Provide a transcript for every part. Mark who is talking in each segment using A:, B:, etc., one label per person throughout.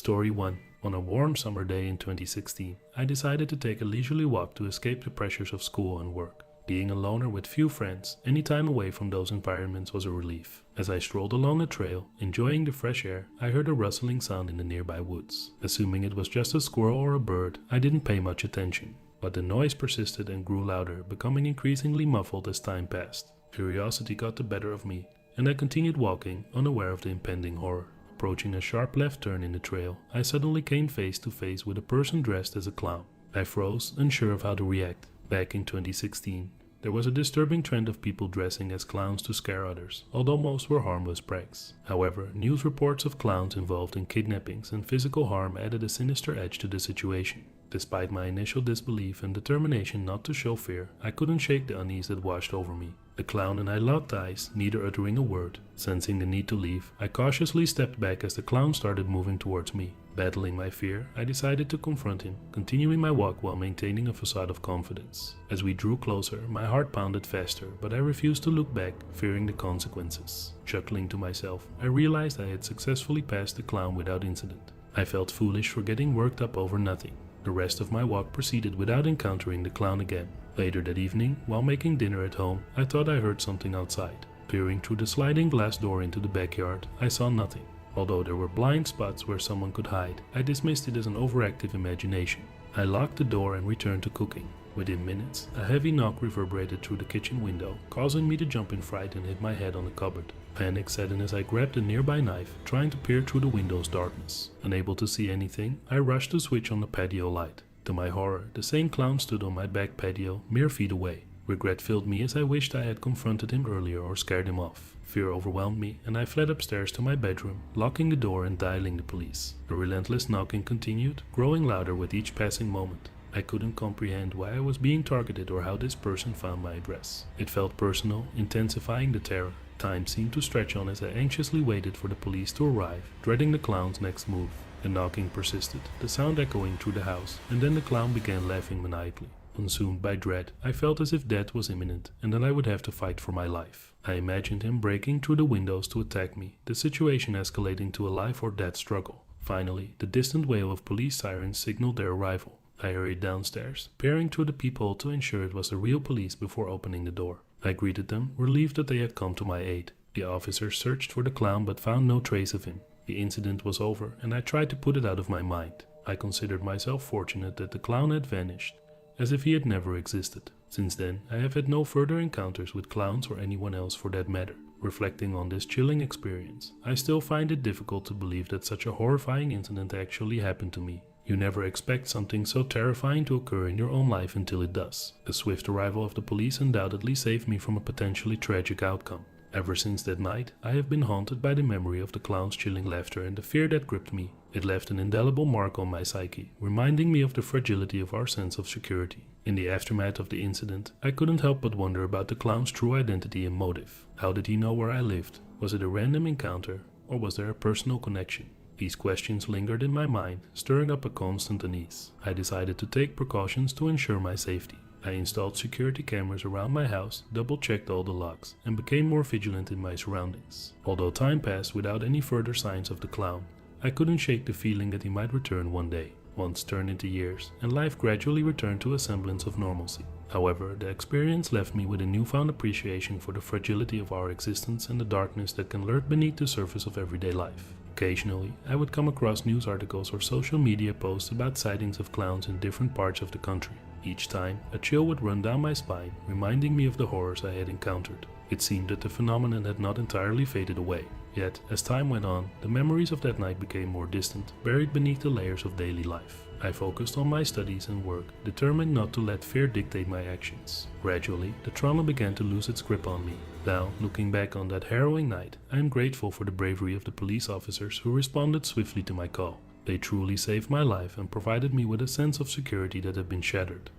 A: Story 1. On a warm summer day in 2016, I decided to take a leisurely walk to escape the pressures of school and work. Being a loner with few friends, any time away from those environments was a relief. As I strolled along a trail, enjoying the fresh air, I heard a rustling sound in the nearby woods. Assuming it was just a squirrel or a bird, I didn't pay much attention. But the noise persisted and grew louder, becoming increasingly muffled as time passed. Curiosity got the better of me, and I continued walking, unaware of the impending horror. Approaching a sharp left turn in the trail, I suddenly came face to face with a person dressed as a clown. I froze, unsure of how to react. Back in 2016, there was a disturbing trend of people dressing as clowns to scare others, although most were harmless pranks. However, news reports of clowns involved in kidnappings and physical harm added a sinister edge to the situation. Despite my initial disbelief and determination not to show fear, I couldn't shake the unease that washed over me. The clown and I locked eyes, neither uttering a word. Sensing the need to leave, I cautiously stepped back as the clown started moving towards me. Battling my fear, I decided to confront him, continuing my walk while maintaining a facade of confidence. As we drew closer, my heart pounded faster, but I refused to look back, fearing the consequences. Chuckling to myself, I realized I had successfully passed the clown without incident. I felt foolish for getting worked up over nothing. The rest of my walk proceeded without encountering the clown again. Later that evening, while making dinner at home, I thought I heard something outside. Peering through the sliding glass door into the backyard, I saw nothing. Although there were blind spots where someone could hide, I dismissed it as an overactive imagination. I locked the door and returned to cooking. Within minutes, a heavy knock reverberated through the kitchen window, causing me to jump in fright and hit my head on the cupboard. Panic set in as I grabbed a nearby knife, trying to peer through the window's darkness. Unable to see anything, I rushed to switch on the patio light. To my horror, the same clown stood on my back patio, mere feet away. Regret filled me as I wished I had confronted him earlier or scared him off. Fear overwhelmed me, and I fled upstairs to my bedroom, locking the door and dialing the police. The relentless knocking continued, growing louder with each passing moment. I couldn't comprehend why I was being targeted or how this person found my address. It felt personal, intensifying the terror. Time seemed to stretch on as I anxiously waited for the police to arrive, dreading the clown's next move. The knocking persisted, the sound echoing through the house, and then the clown began laughing maniacally. Consumed by dread, I felt as if death was imminent and that I would have to fight for my life. I imagined him breaking through the windows to attack me, the situation escalating to a life or death struggle. Finally, the distant wail of police sirens signaled their arrival. I hurried downstairs, peering through the peephole to ensure it was the real police before opening the door. I greeted them, relieved that they had come to my aid. The officers searched for the clown but found no trace of him. The incident was over, and I tried to put it out of my mind. I considered myself fortunate that the clown had vanished, as if he had never existed. Since then, I have had no further encounters with clowns or anyone else for that matter. Reflecting on this chilling experience, I still find it difficult to believe that such a horrifying incident actually happened to me. You never expect something so terrifying to occur in your own life until it does. The swift arrival of the police undoubtedly saved me from a potentially tragic outcome. Ever since that night, I have been haunted by the memory of the clown's chilling laughter and the fear that gripped me. It left an indelible mark on my psyche, reminding me of the fragility of our sense of security. In the aftermath of the incident, I couldn't help but wonder about the clown's true identity and motive. How did he know where I lived? Was it a random encounter, or was there a personal connection? These questions lingered in my mind, stirring up a constant unease. I decided to take precautions to ensure my safety. I installed security cameras around my house, double-checked all the locks, and became more vigilant in my surroundings. Although time passed without any further signs of the clown, I couldn't shake the feeling that he might return one day. Months turned into years, and life gradually returned to a semblance of normalcy. However, the experience left me with a newfound appreciation for the fragility of our existence and the darkness that can lurk beneath the surface of everyday life. Occasionally, I would come across news articles or social media posts about sightings of clowns in different parts of the country. Each time, a chill would run down my spine, reminding me of the horrors I had encountered. It seemed that the phenomenon had not entirely faded away. Yet, as time went on, the memories of that night became more distant, buried beneath the layers of daily life. I focused on my studies and work, determined not to let fear dictate my actions. Gradually, the trauma began to lose its grip on me. Now, looking back on that harrowing night, I am grateful for the bravery of the police officers who responded swiftly to my call. They truly saved my life and provided me with a sense of security that had been shattered.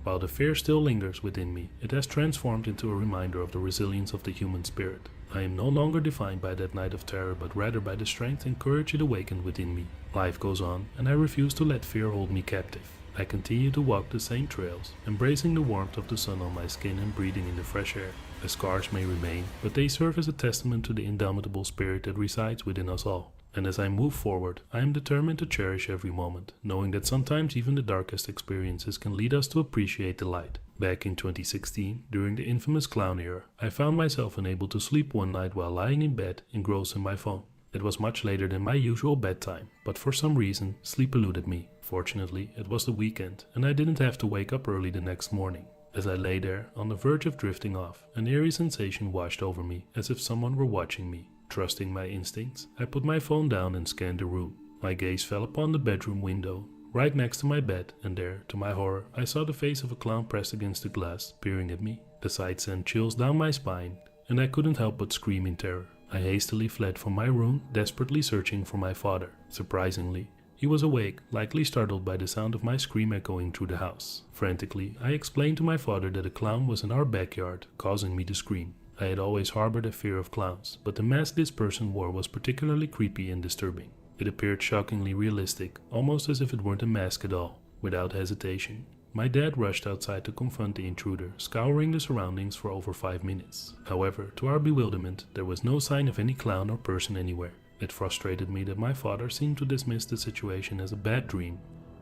A: While the fear still lingers within me, it has transformed into a reminder of the resilience of the human spirit. I am no longer defined by that night of terror, but rather by the strength and courage it awakened within me. Life goes on, and I refuse to let fear hold me captive. I continued to walk the same trails, embracing the warmth of the sun on my skin and breathing in the fresh air. The scars may remain, but they serve as a testament to the indomitable spirit that resides within us all. And as I move forward, I am determined to cherish every moment, knowing that sometimes even the darkest experiences can lead us to appreciate the light. Back in 2016, during the infamous clown era, I found myself unable to sleep one night while lying in bed, engrossed in my phone. It was much later than my usual bedtime, but for some reason, sleep eluded me. Fortunately, it was the weekend, and I didn't have to wake up early the next morning. As I lay there, on the verge of drifting off, an eerie sensation washed over me, as if someone were watching me. Trusting my instincts, I put my phone down and scanned the room. My gaze fell upon the bedroom window, right next to my bed, and there, to my horror, I saw the face of a clown pressed against the glass, peering at me. The sight sent chills down my spine, and I couldn't help but scream in terror. I hastily fled from my room, desperately searching for my father. Surprisingly, he was awake, likely startled by the sound of my scream echoing through the house. Frantically, I explained to my father that a clown was in our backyard, causing me to scream. I had always harbored a fear of clowns, but the mask this person wore was particularly creepy and disturbing. It appeared shockingly realistic, almost as if it weren't a mask at all. Without hesitation, my dad rushed outside to confront the intruder, scouring the surroundings for over 5 minutes. However, to our bewilderment, there was no sign of any clown or person anywhere. It frustrated me that my father seemed to dismiss the situation as a bad dream,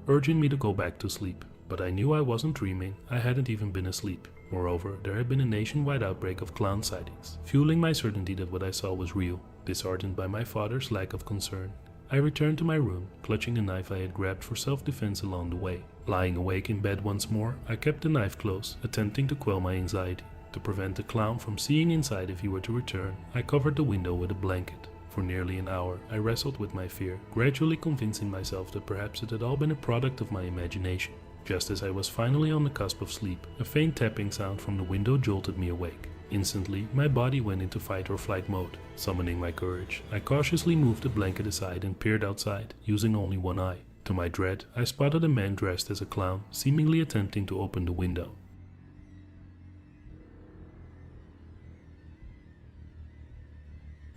A: urging me to go back to sleep. But I knew I wasn't dreaming, I hadn't even been asleep. Moreover, there had been a nationwide outbreak of clown sightings, fueling my certainty that what I saw was real. Disheartened by my father's lack of concern, I returned to my room, clutching a knife I had grabbed for self-defense along the way. Lying awake in bed once more, I kept the knife close, attempting to quell my anxiety. To prevent the clown from seeing inside if he were to return, I covered the window with a blanket. For nearly an hour, I wrestled with my fear, gradually convincing myself that perhaps it had all been a product of my imagination. Just as I was finally on the cusp of sleep, a faint tapping sound from the window jolted me awake. Instantly, my body went into fight or flight mode. Summoning my courage, I cautiously moved the blanket aside and peered outside, using only one eye. To my dread, I spotted a man dressed as a clown, seemingly attempting to open the window.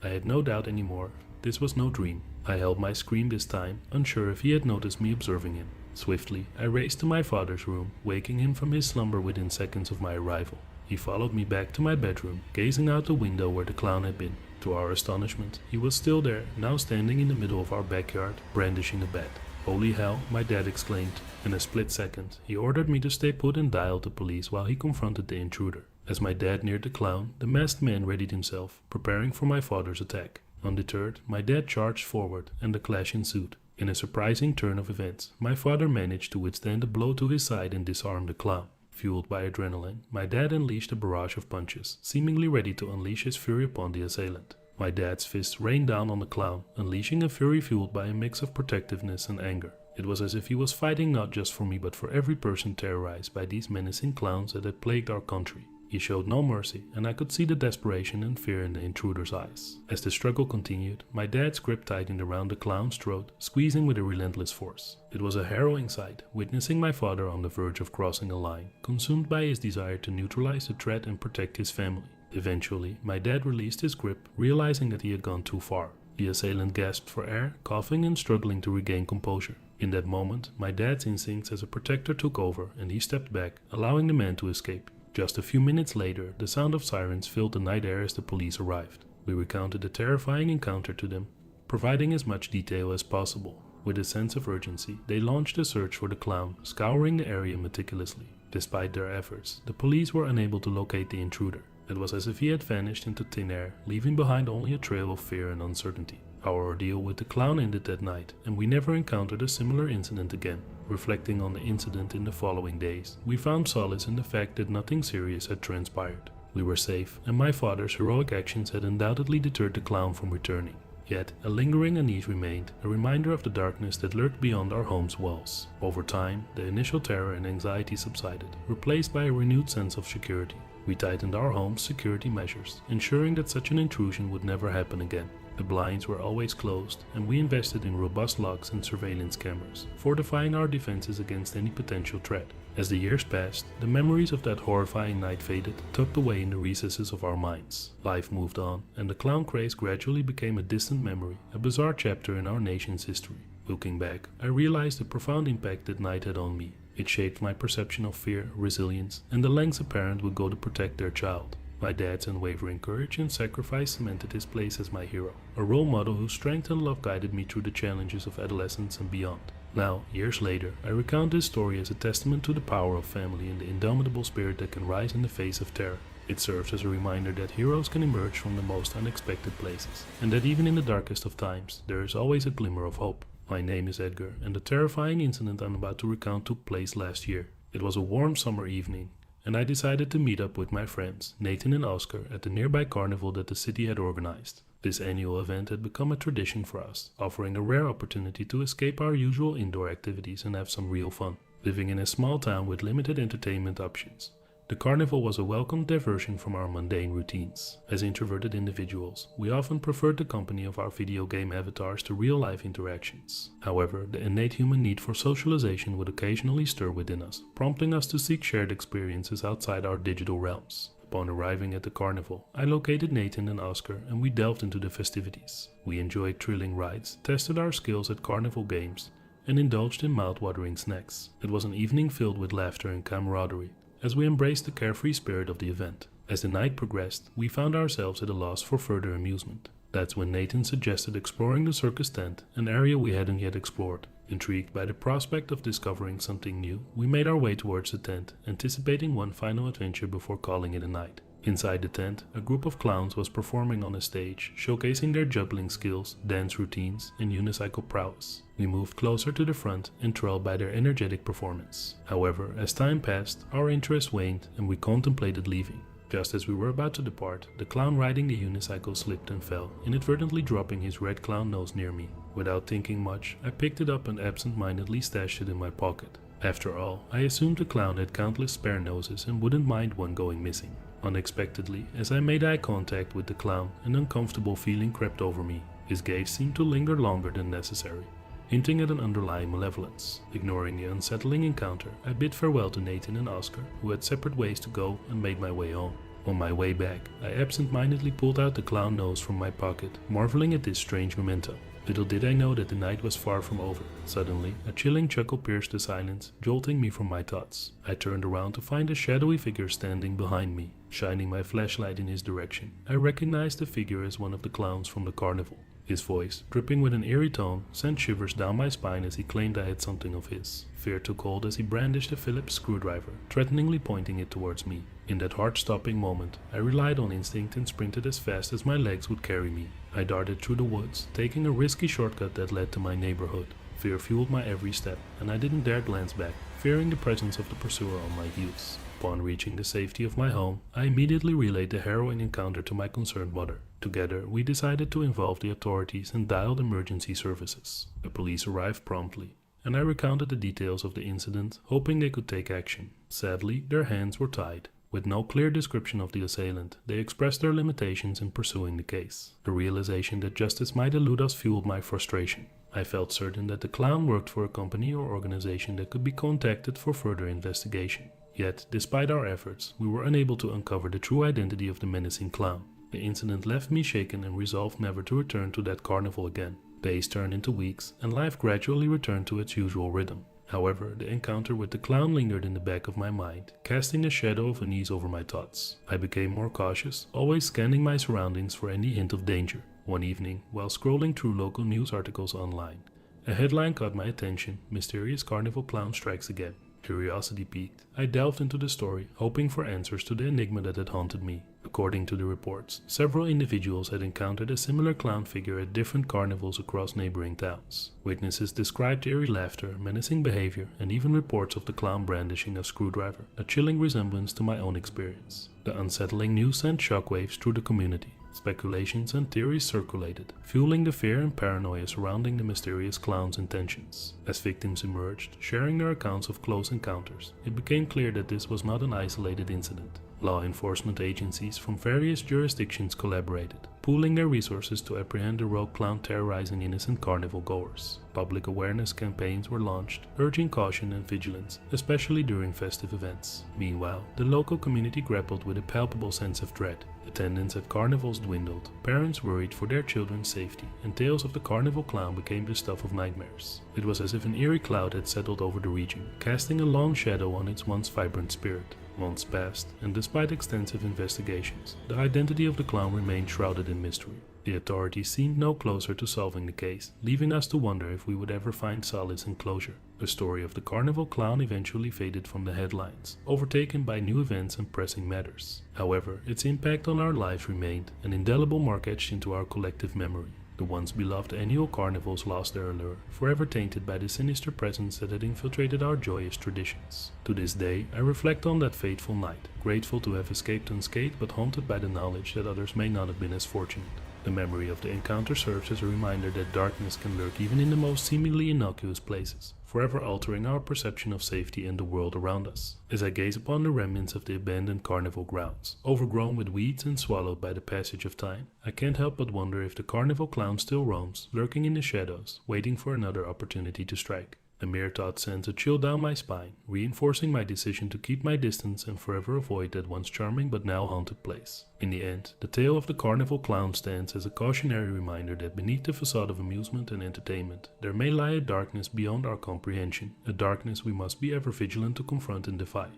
A: I had no doubt anymore. This was no dream. I held my scream this time, unsure if he had noticed me observing him. Swiftly, I raced to my father's room, waking him from his slumber within seconds of my arrival. He followed me back to my bedroom, gazing out the window where the clown had been. To our astonishment, he was still there, now standing in the middle of our backyard, brandishing a bat. "Holy hell," my dad exclaimed. In a split second, he ordered me to stay put and dialed the police while he confronted the intruder. As my dad neared the clown, the masked man readied himself, preparing for my father's attack. Undeterred, my dad charged forward, and the clash ensued. In a surprising turn of events, my father managed to withstand a blow to his side and disarm the clown. Fueled by adrenaline, my dad unleashed a barrage of punches, seemingly ready to unleash his fury upon the assailant. My dad's fists rained down on the clown, unleashing a fury fueled by a mix of protectiveness and anger. It was as if he was fighting not just for me but for every person terrorized by these menacing clowns that had plagued our country. He showed no mercy, and I could see the desperation and fear in the intruder's eyes. As the struggle continued, my dad's grip tightened around the clown's throat, squeezing with a relentless force. It was a harrowing sight, witnessing my father on the verge of crossing a line, consumed by his desire to neutralize the threat and protect his family. Eventually, my dad released his grip, realizing that he had gone too far. The assailant gasped for air, coughing and struggling to regain composure. In that moment, my dad's instincts as a protector took over, and he stepped back, allowing the man to escape. Just a few minutes later, the sound of sirens filled the night air as the police arrived. We recounted the terrifying encounter to them, providing as much detail as possible. With a sense of urgency, they launched a search for the clown, scouring the area meticulously. Despite their efforts, the police were unable to locate the intruder. It was as if he had vanished into thin air, leaving behind only a trail of fear and uncertainty. Our ordeal with the clown ended that night, and we never encountered a similar incident again. Reflecting on the incident in the following days, we found solace in the fact that nothing serious had transpired. We were safe, and my father's heroic actions had undoubtedly deterred the clown from returning. Yet, a lingering unease remained, a reminder of the darkness that lurked beyond our home's walls. Over time, the initial terror and anxiety subsided, replaced by a renewed sense of security. We tightened our home's security measures, ensuring that such an intrusion would never happen again. The blinds were always closed, and we invested in robust locks and surveillance cameras, fortifying our defenses against any potential threat. As the years passed, the memories of that horrifying night faded, tucked away in the recesses of our minds. Life moved on, and the clown craze gradually became a distant memory, a bizarre chapter in our nation's history. Looking back, I realized the profound impact that night had on me, It shaped my perception of fear, resilience, and the lengths a parent would go to protect their child. My dad's unwavering courage and sacrifice cemented his place as my hero, a role model whose strength and love guided me through the challenges of adolescence and beyond. Now, years later, I recount this story as a testament to the power of family and the indomitable spirit that can rise in the face of terror. It serves as a reminder that heroes can emerge from the most unexpected places, and that even in the darkest of times, there is always a glimmer of hope. My name is Edgar, and the terrifying incident I'm about to recount took place last year. It was a warm summer evening, and I decided to meet up with my friends, Nathan and Oscar, at the nearby carnival that the city had organized. This annual event had become a tradition for us, offering a rare opportunity to escape our usual indoor activities and have some real fun. Living in a small town with limited entertainment options, the carnival was a welcome diversion from our mundane routines. As introverted individuals, we often preferred the company of our video game avatars to real-life interactions. However, the innate human need for socialization would occasionally stir within us, prompting us to seek shared experiences outside our digital realms. Upon arriving at the carnival, I located Nathan and Oscar and we delved into the festivities. We enjoyed thrilling rides, tested our skills at carnival games, and indulged in mouth-watering snacks. It was an evening filled with laughter and camaraderie, as we embraced the carefree spirit of the event. As the night progressed, we found ourselves at a loss for further amusement. That's when Nathan suggested exploring the circus tent, an area we hadn't yet explored. Intrigued by the prospect of discovering something new, we made our way towards the tent, anticipating one final adventure before calling it a night. Inside the tent, a group of clowns was performing on a stage, showcasing their juggling skills, dance routines, and unicycle prowess. We moved closer to the front, enthralled by their energetic performance. However, as time passed, our interest waned and we contemplated leaving. Just as we were about to depart, the clown riding the unicycle slipped and fell, inadvertently dropping his red clown nose near me. Without thinking much, I picked it up and absent-mindedly stashed it in my pocket. After all, I assumed the clown had countless spare noses and wouldn't mind one going missing. Unexpectedly, as I made eye contact with the clown, an uncomfortable feeling crept over me. His gaze seemed to linger longer than necessary, hinting at an underlying malevolence. Ignoring the unsettling encounter, I bid farewell to Nathan and Oscar, who had separate ways to go, and made my way home. On my way back, I absent-mindedly pulled out the clown nose from my pocket, marveling at this strange memento. Little did I know that the night was far from over. Suddenly, a chilling chuckle pierced the silence, jolting me from my thoughts. I turned around to find a shadowy figure standing behind me. Shining my flashlight in his direction, I recognized the figure as one of the clowns from the carnival. His voice, dripping with an eerie tone, sent shivers down my spine as he claimed I had something of his. Fear took hold as he brandished a Phillips screwdriver, threateningly pointing it towards me. In that heart-stopping moment, I relied on instinct and sprinted as fast as my legs would carry me. I darted through the woods, taking a risky shortcut that led to my neighborhood. Fear fueled my every step, and I didn't dare glance back, fearing the presence of the pursuer on my heels. Upon reaching the safety of my home, I immediately relayed the harrowing encounter to my concerned mother. Together, we decided to involve the authorities and dialed emergency services. The police arrived promptly, and I recounted the details of the incident, hoping they could take action. Sadly, their hands were tied. With no clear description of the assailant, they expressed their limitations in pursuing the case. The realization that justice might elude us fueled my frustration. I felt certain that the clown worked for a company or organization that could be contacted for further investigation. Yet, despite our efforts, we were unable to uncover the true identity of the menacing clown. The incident left me shaken and resolved never to return to that carnival again. Days turned into weeks, and life gradually returned to its usual rhythm. However, the encounter with the clown lingered in the back of my mind, casting a shadow of unease over my thoughts. I became more cautious, always scanning my surroundings for any hint of danger. One evening, while scrolling through local news articles online, a headline caught my attention: "Mysterious Carnival Clown Strikes Again." Curiosity piqued. I delved into the story, hoping for answers to the enigma that had haunted me. According to the reports, several individuals had encountered a similar clown figure at different carnivals across neighboring towns. Witnesses described eerie laughter, menacing behavior, and even reports of the clown brandishing a screwdriver, a chilling resemblance to my own experience. The unsettling news sent shockwaves through the community. Speculations and theories circulated, fueling the fear and paranoia surrounding the mysterious clown's intentions. As victims emerged, sharing their accounts of close encounters, it became clear that this was not an isolated incident. Law enforcement agencies from various jurisdictions collaborated, pooling their resources to apprehend the rogue clown terrorizing innocent carnival goers. Public awareness campaigns were launched, urging caution and vigilance, especially during festive events. Meanwhile, the local community grappled with a palpable sense of dread. Attendance at carnivals dwindled, parents worried for their children's safety, and tales of the carnival clown became the stuff of nightmares. It was as if an eerie cloud had settled over the region, casting a long shadow on its once vibrant spirit. Months passed, and despite extensive investigations, the identity of the clown remained shrouded in mystery. The authorities seemed no closer to solving the case, leaving us to wonder if we would ever find solace and closure. The story of the carnival clown eventually faded from the headlines, overtaken by new events and pressing matters. However, its impact on our lives remained, an indelible mark etched into our collective memory. The once beloved annual carnivals lost their allure, forever tainted by the sinister presence that had infiltrated our joyous traditions. To this day, I reflect on that fateful night, grateful to have escaped unscathed but haunted by the knowledge that others may not have been as fortunate. The memory of the encounter serves as a reminder that darkness can lurk even in the most seemingly innocuous places, forever altering our perception of safety and the world around us. As I gaze upon the remnants of the abandoned carnival grounds, overgrown with weeds and swallowed by the passage of time, I can't help but wonder if the carnival clown still roams, lurking in the shadows, waiting for another opportunity to strike. The mere thought sends a chill down my spine, reinforcing my decision to keep my distance and forever avoid that once charming but now haunted place. In the end, the tale of the carnival clown stands as a cautionary reminder that beneath the facade of amusement and entertainment, there may lie a darkness beyond our comprehension, a darkness we must be ever vigilant to confront and defy.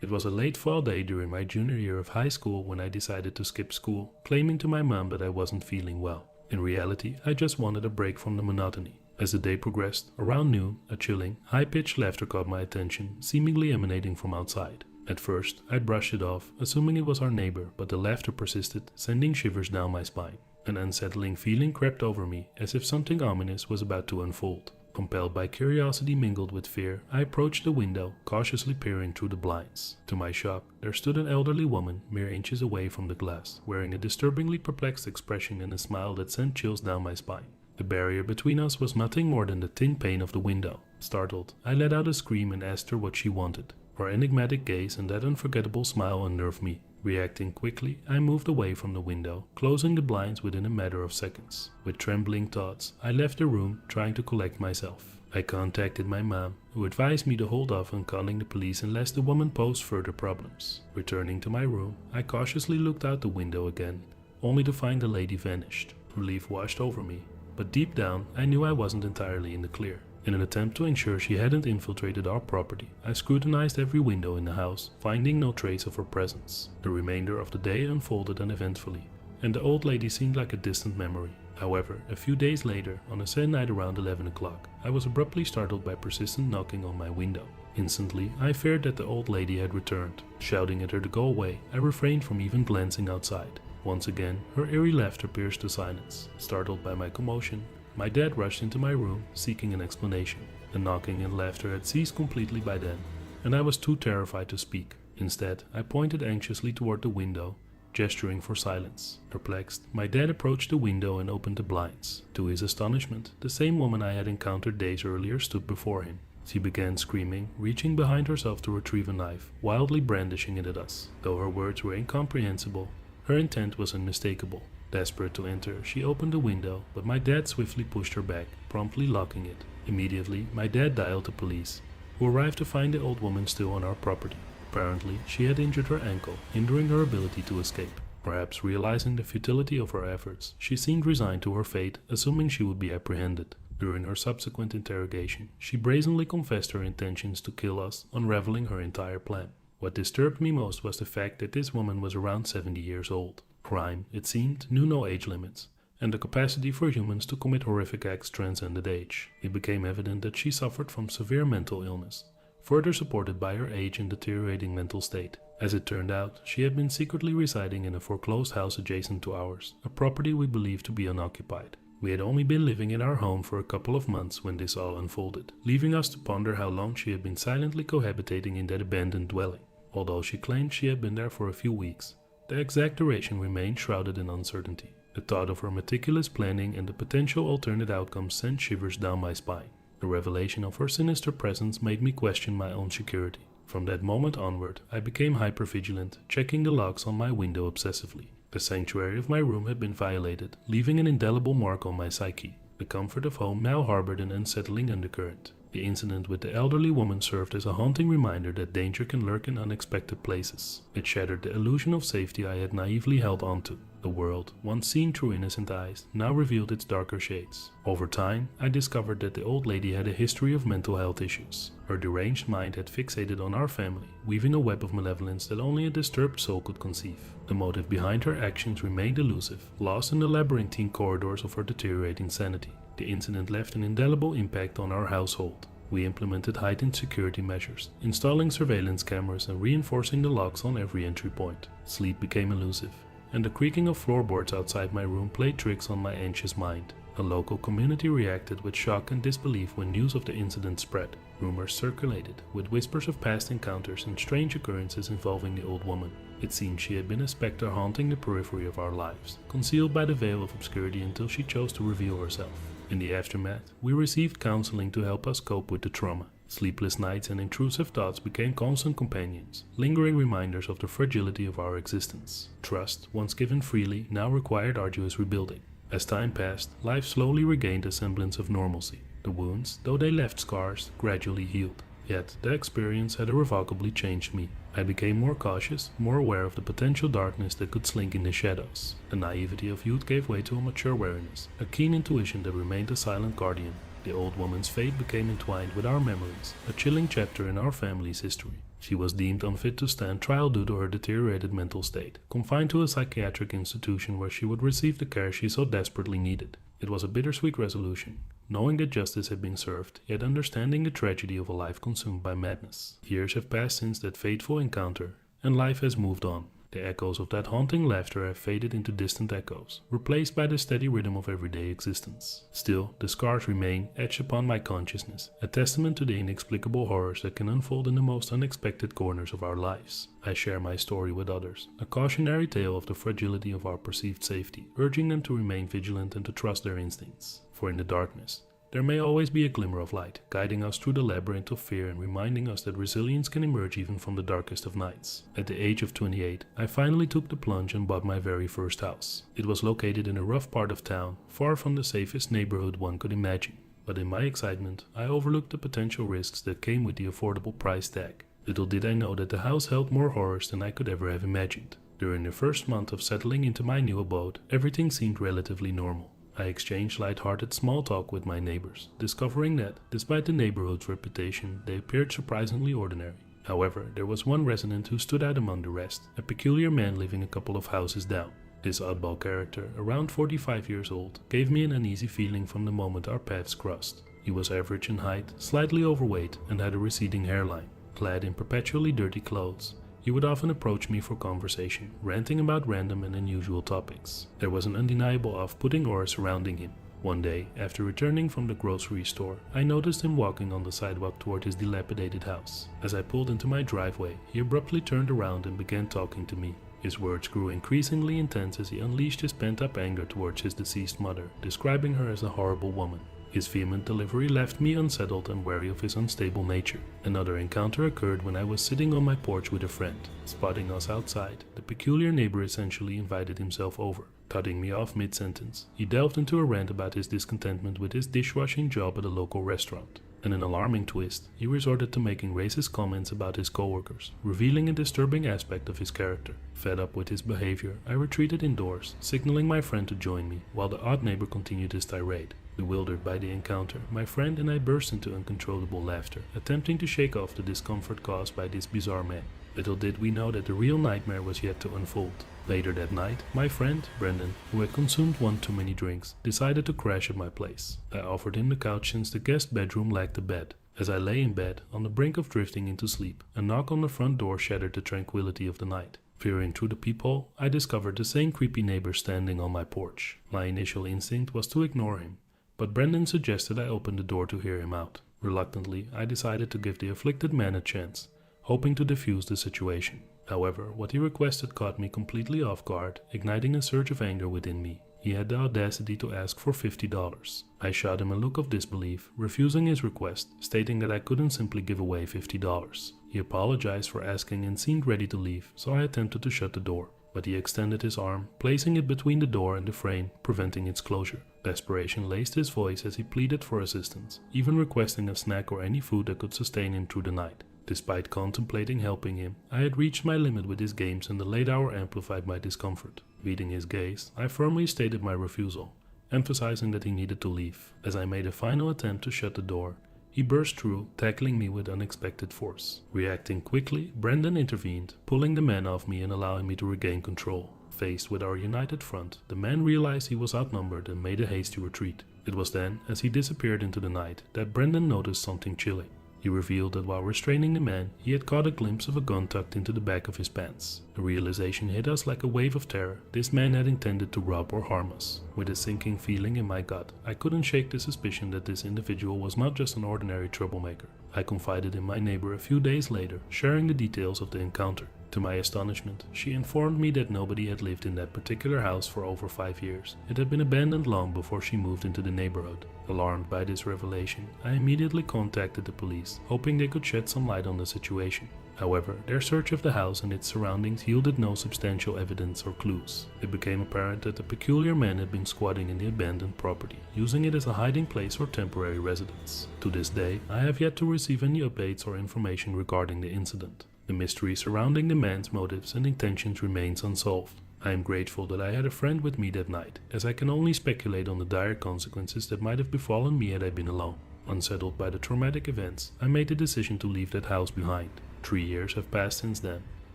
A: It was a late fall day during my junior year of high school when I decided to skip school, claiming to my mom that I wasn't feeling well. In reality, I just wanted a break from the monotony. As the day progressed, around noon, a chilling, high-pitched laughter caught my attention, seemingly emanating from outside. At first, I brushed it off, assuming it was our neighbor, but the laughter persisted, sending shivers down my spine. An unsettling feeling crept over me, as if something ominous was about to unfold. Compelled by curiosity mingled with fear, I approached the window, cautiously peering through the blinds. To my shock, there stood an elderly woman, mere inches away from the glass, wearing a disturbingly perplexed expression and a smile that sent chills down my spine. The barrier between us was nothing more than the thin pane of the window. Startled, I let out a scream and asked her what she wanted. Her enigmatic gaze and that unforgettable smile unnerved me. Reacting quickly, I moved away from the window, closing the blinds within a matter of seconds. With trembling thoughts, I left the room, trying to collect myself. I contacted my mom, who advised me to hold off on calling the police unless the woman posed further problems. Returning to my room, I cautiously looked out the window again, only to find the lady vanished. Relief washed over me, but deep down, I knew I wasn't entirely in the clear. In an attempt to ensure she hadn't infiltrated our property, I scrutinized every window in the house, finding no trace of her presence. The remainder of the day unfolded uneventfully, and the old lady seemed like a distant memory. However, a few days later, on a sad night around 11 o'clock, I was abruptly startled by persistent knocking on my window. Instantly, I feared that the old lady had returned. Shouting at her to go away, I refrained from even glancing outside. Once again, her eerie laughter pierced the silence. Startled by my commotion, my dad rushed into my room, seeking an explanation. The knocking and laughter had ceased completely by then, and I was too terrified to speak. Instead, I pointed anxiously toward the window, gesturing for silence. Perplexed, my dad approached the window and opened the blinds. To his astonishment, the same woman I had encountered days earlier stood before him. She began screaming, reaching behind herself to retrieve a knife, wildly brandishing it at us. Though her words were incomprehensible, her intent was unmistakable. Desperate to enter, she opened the window, but my dad swiftly pushed her back, promptly locking it. Immediately, my dad dialed the police, who arrived to find the old woman still on our property. Apparently, she had injured her ankle, hindering her ability to escape. Perhaps realizing the futility of her efforts, she seemed resigned to her fate, assuming she would be apprehended. During her subsequent interrogation, she brazenly confessed her intentions to kill us, unraveling her entire plan. What disturbed me most was the fact that this woman was around 70 years old. Crime, it seemed, knew no age limits, and the capacity for humans to commit horrific acts transcended age. It became evident that she suffered from severe mental illness, further supported by her age and deteriorating mental state. As it turned out, she had been secretly residing in a foreclosed house adjacent to ours, a property we believed to be unoccupied. We had only been living in our home for a couple of months when this all unfolded, leaving us to ponder how long she had been silently cohabitating in that abandoned dwelling. Although she claimed she had been there for a few weeks, the exact duration remained shrouded in uncertainty. The thought of her meticulous planning and the potential alternate outcomes sent shivers down my spine. The revelation of her sinister presence made me question my own security. From that moment onward, I became hypervigilant, checking the locks on my window obsessively. The sanctuary of my room had been violated, leaving an indelible mark on my psyche. The comfort of home now harbored an unsettling undercurrent. The incident with the elderly woman served as a haunting reminder that danger can lurk in unexpected places. It shattered the illusion of safety I had naively held onto. The world, once seen through innocent eyes, now revealed its darker shades. Over time, I discovered that the old lady had a history of mental health issues. Her deranged mind had fixated on our family, weaving a web of malevolence that only a disturbed soul could conceive. The motive behind her actions remained elusive, lost in the labyrinthine corridors of her deteriorating sanity. The incident left an indelible impact on our household. We implemented heightened security measures, installing surveillance cameras and reinforcing the locks on every entry point. Sleep became elusive, and the creaking of floorboards outside my room played tricks on my anxious mind. A local community reacted with shock and disbelief when news of the incident spread. Rumors circulated, with whispers of past encounters and strange occurrences involving the old woman. It seemed she had been a specter haunting the periphery of our lives, concealed by the veil of obscurity until she chose to reveal herself. In the aftermath, we received counseling to help us cope with the trauma. Sleepless nights and intrusive thoughts became constant companions, lingering reminders of the fragility of our existence. Trust, once given freely, now required arduous rebuilding. As time passed, life slowly regained a semblance of normalcy. The wounds, though they left scars, gradually healed. Yet, the experience had irrevocably changed me. I became more cautious, more aware of the potential darkness that could slink in the shadows. The naivety of youth gave way to a mature wariness, a keen intuition that remained a silent guardian. The old woman's fate became entwined with our memories, a chilling chapter in our family's history. She was deemed unfit to stand trial due to her deteriorated mental state, confined to a psychiatric institution where she would receive the care she so desperately needed. It was a bittersweet resolution, knowing that justice had been served, yet understanding the tragedy of a life consumed by madness. Years have passed since that fateful encounter, and life has moved on. The echoes of that haunting laughter have faded into distant echoes, replaced by the steady rhythm of everyday existence. Still, the scars remain, etched upon my consciousness, a testament to the inexplicable horrors that can unfold in the most unexpected corners of our lives. I share my story with others, a cautionary tale of the fragility of our perceived safety, urging them to remain vigilant and to trust their instincts. For in the darkness, there may always be a glimmer of light, guiding us through the labyrinth of fear and reminding us that resilience can emerge even from the darkest of nights. At the age of 28, I finally took the plunge and bought my very first house. It was located in a rough part of town, far from the safest neighborhood one could imagine. But in my excitement, I overlooked the potential risks that came with the affordable price tag. Little did I know that the house held more horrors than I could ever have imagined. During the first month of settling into my new abode, everything seemed relatively normal. I exchanged light-hearted small talk with my neighbors, discovering that, despite the neighborhood's reputation, they appeared surprisingly ordinary. However, there was one resident who stood out among the rest, a peculiar man living a couple of houses down. This oddball character, around 45 years old, gave me an uneasy feeling from the moment our paths crossed. He was average in height, slightly overweight, and had a receding hairline. Clad in perpetually dirty clothes, he would often approach me for conversation, ranting about random and unusual topics. There was an undeniable off-putting aura surrounding him. One day, after returning from the grocery store, I noticed him walking on the sidewalk toward his dilapidated house. As I pulled into my driveway, he abruptly turned around and began talking to me. His words grew increasingly intense as he unleashed his pent-up anger towards his deceased mother, describing her as a horrible woman. His vehement delivery left me unsettled and wary of his unstable nature. Another encounter occurred when I was sitting on my porch with a friend. Spotting us outside, the peculiar neighbor essentially invited himself over. Cutting me off mid-sentence, he delved into a rant about his discontentment with his dishwashing job at a local restaurant. In an alarming twist, he resorted to making racist comments about his coworkers, revealing a disturbing aspect of his character. Fed up with his behavior, I retreated indoors, signaling my friend to join me, while the odd neighbor continued his tirade. Bewildered by the encounter, my friend and I burst into uncontrollable laughter, attempting to shake off the discomfort caused by this bizarre man. Little did we know that the real nightmare was yet to unfold. Later that night, my friend, Brendan, who had consumed one too many drinks, decided to crash at my place. I offered him the couch since the guest bedroom lacked a bed. As I lay in bed, on the brink of drifting into sleep, a knock on the front door shattered the tranquility of the night. Peering through the peephole, I discovered the same creepy neighbor standing on my porch. My initial instinct was to ignore him, but Brendan suggested I open the door to hear him out. Reluctantly, I decided to give the afflicted man a chance, hoping to defuse the situation. However, what he requested caught me completely off guard, igniting a surge of anger within me. He had the audacity to ask for $50. I shot him a look of disbelief, refusing his request, stating that I couldn't simply give away $50. He apologized for asking and seemed ready to leave, so I attempted to shut the door. But he extended his arm, placing it between the door and the frame, preventing its closure. Desperation laced his voice as he pleaded for assistance, even requesting a snack or any food that could sustain him through the night. Despite contemplating helping him, I had reached my limit with his games and the late hour amplified my discomfort. Meeting his gaze, I firmly stated my refusal, emphasizing that he needed to leave. As I made a final attempt to shut the door, he burst through, tackling me with unexpected force. Reacting quickly, Brendan intervened, pulling the man off me and allowing me to regain control. Faced with our united front, the man realized he was outnumbered and made a hasty retreat. It was then, as he disappeared into the night, that Brendan noticed something chilling. He revealed that while restraining the man, he had caught a glimpse of a gun tucked into the back of his pants. The realization hit us like a wave of terror. This man had intended to rob or harm us. With a sinking feeling in my gut, I couldn't shake the suspicion that this individual was not just an ordinary troublemaker. I confided in my neighbor a few days later, sharing the details of the encounter. To my astonishment, she informed me that nobody had lived in that particular house for over 5 years. It had been abandoned long before she moved into the neighborhood. Alarmed by this revelation, I immediately contacted the police, hoping they could shed some light on the situation. However, their search of the house and its surroundings yielded no substantial evidence or clues. It became apparent that a peculiar man had been squatting in the abandoned property, using it as a hiding place or temporary residence. To this day, I have yet to receive any updates or information regarding the incident. The mystery surrounding the man's motives and intentions remains unsolved. I am grateful that I had a friend with me that night, as I can only speculate on the dire consequences that might have befallen me had I been alone. Unsettled by the traumatic events, I made the decision to leave that house behind. 3 years have passed since then,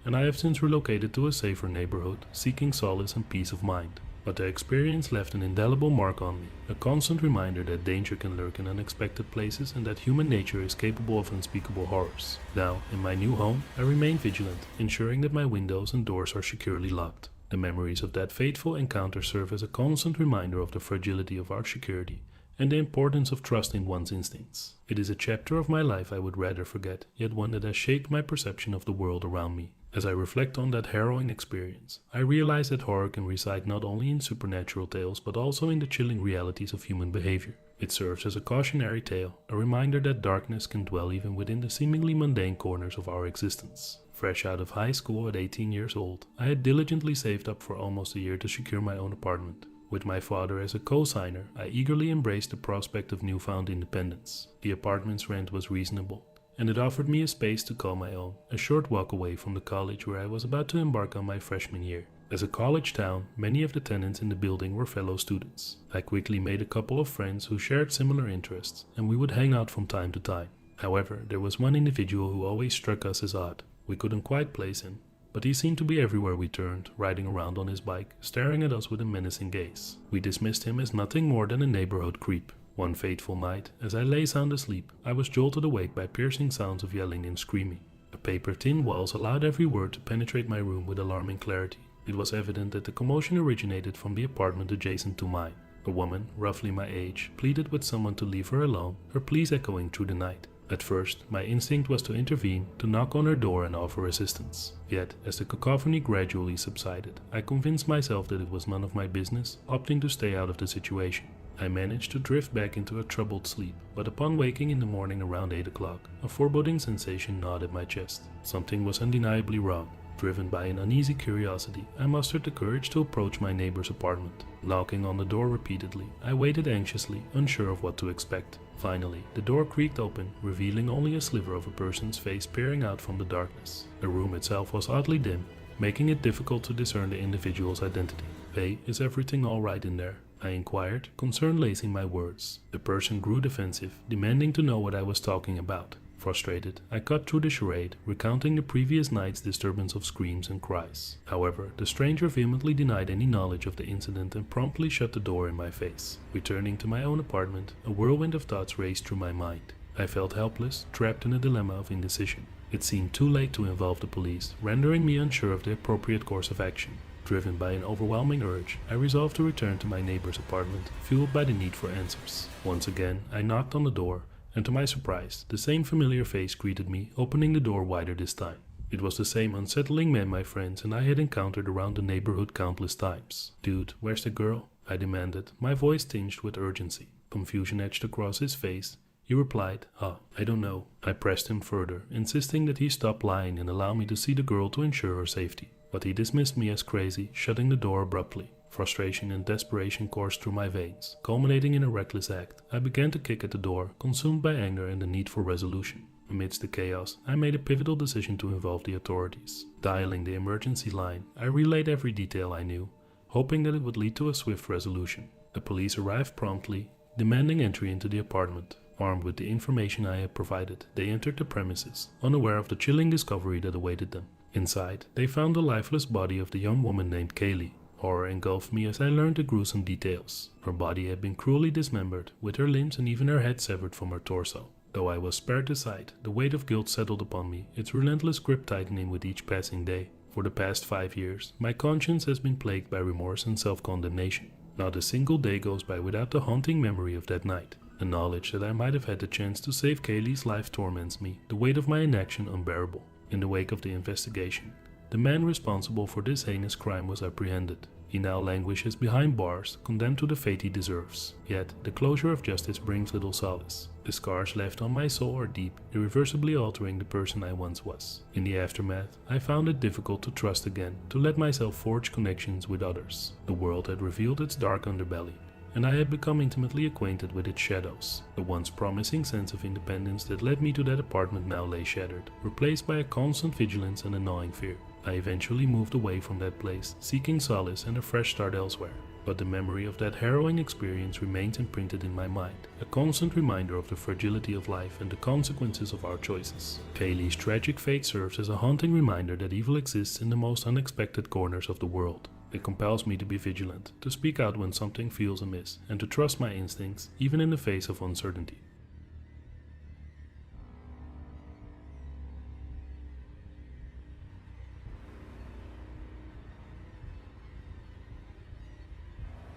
A: and I have since relocated to a safer neighborhood, seeking solace and peace of mind. But the experience left an indelible mark on me, a constant reminder that danger can lurk in unexpected places and that human nature is capable of unspeakable horrors. Now, in my new home, I remain vigilant, ensuring that my windows and doors are securely locked. The memories of that fateful encounter serve as a constant reminder of the fragility of our security and the importance of trusting one's instincts. It is a chapter of my life I would rather forget, yet one that has shaped my perception of the world around me. As I reflect on that harrowing experience, I realize that horror can reside not only in supernatural tales but also in the chilling realities of human behavior. It serves as a cautionary tale, a reminder that darkness can dwell even within the seemingly mundane corners of our existence. Fresh out of high school at 18 years old, I had diligently saved up for almost a year to secure my own apartment. With my father as a co-signer, I eagerly embraced the prospect of newfound independence. The apartment's rent was reasonable, and it offered me a space to call my own, a short walk away from the college where I was about to embark on my freshman year. As a college town, many of the tenants in the building were fellow students. I quickly made a couple of friends who shared similar interests, and we would hang out from time to time. However, there was one individual who always struck us as odd. We couldn't quite place him, but he seemed to be everywhere we turned, riding around on his bike, staring at us with a menacing gaze. We dismissed him as nothing more than a neighborhood creep. One fateful night, as I lay sound asleep, I was jolted awake by piercing sounds of yelling and screaming. The paper-thin walls allowed every word to penetrate my room with alarming clarity. It was evident that the commotion originated from the apartment adjacent to mine. A woman, roughly my age, pleaded with someone to leave her alone, her pleas echoing through the night. At first, my instinct was to intervene, to knock on her door and offer assistance. Yet, as the cacophony gradually subsided, I convinced myself that it was none of my business, opting to stay out of the situation. I managed to drift back into a troubled sleep, but upon waking in the morning around 8 o'clock, a foreboding sensation gnawed at my chest. Something was undeniably wrong. Driven by an uneasy curiosity, I mustered the courage to approach my neighbor's apartment. Knocking on the door repeatedly, I waited anxiously, unsure of what to expect. Finally, the door creaked open, revealing only a sliver of a person's face peering out from the darkness. The room itself was oddly dim, making it difficult to discern the individual's identity. "Hey, is everything all right in there?" I inquired, concern lacing my words. The person grew defensive, demanding to know what I was talking about. Frustrated, I cut through the charade, recounting the previous night's disturbance of screams and cries. However, the stranger vehemently denied any knowledge of the incident and promptly shut the door in my face. Returning to my own apartment, a whirlwind of thoughts raced through my mind. I felt helpless, trapped in a dilemma of indecision. It seemed too late to involve the police, rendering me unsure of the appropriate course of action. Driven by an overwhelming urge, I resolved to return to my neighbor's apartment, fueled by the need for answers. Once again, I knocked on the door, and to my surprise, the same familiar face greeted me, opening the door wider this time. It was the same unsettling man my friends and I had encountered around the neighborhood countless times. "Dude, where's the girl?" I demanded, my voice tinged with urgency. Confusion etched across his face, He replied, I don't know. I pressed him further, insisting that he stop lying and allow me to see the girl to ensure her safety. But he dismissed me as crazy, shutting the door abruptly. Frustration and desperation coursed through my veins. Culminating in a reckless act, I began to kick at the door, consumed by anger and the need for resolution. Amidst the chaos, I made a pivotal decision to involve the authorities. Dialing the emergency line, I relayed every detail I knew, hoping that it would lead to a swift resolution. The police arrived promptly, demanding entry into the apartment. Armed with the information I had provided, they entered the premises, unaware of the chilling discovery that awaited them. Inside, they found the lifeless body of the young woman named Kaylee. Horror engulfed me as I learned the gruesome details. Her body had been cruelly dismembered, with her limbs and even her head severed from her torso. Though I was spared the sight, the weight of guilt settled upon me, its relentless grip tightening with each passing day. For the past 5 years, my conscience has been plagued by remorse and self-condemnation. Not a single day goes by without the haunting memory of that night. The knowledge that I might have had the chance to save Kaylee's life torments me, the weight of my inaction unbearable. In the wake of the investigation, the man responsible for this heinous crime was apprehended. He now languishes behind bars, condemned to the fate he deserves. Yet, the closure of justice brings little solace. The scars left on my soul are deep, irreversibly altering the person I once was. In the aftermath, I found it difficult to trust again, to let myself forge connections with others. The world had revealed its dark underbelly, and I had become intimately acquainted with its shadows. The once promising sense of independence that led me to that apartment now lay shattered, replaced by a constant vigilance and a gnawing fear. I eventually moved away from that place, seeking solace and a fresh start elsewhere. But the memory of that harrowing experience remains imprinted in my mind, a constant reminder of the fragility of life and the consequences of our choices. Kaylee's tragic fate serves as a haunting reminder that evil exists in the most unexpected corners of the world. It compels me to be vigilant, to speak out when something feels amiss, and to trust my instincts, even in the face of uncertainty.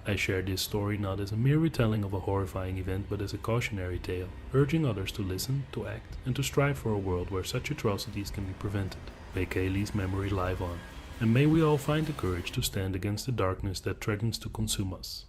A: I share this story not as a mere retelling of a horrifying event, but as a cautionary tale, urging others to listen, to act, and to strive for a world where such atrocities can be prevented. May Kaylee's memory live on, and may we all find the courage to stand against the darkness that threatens to consume us.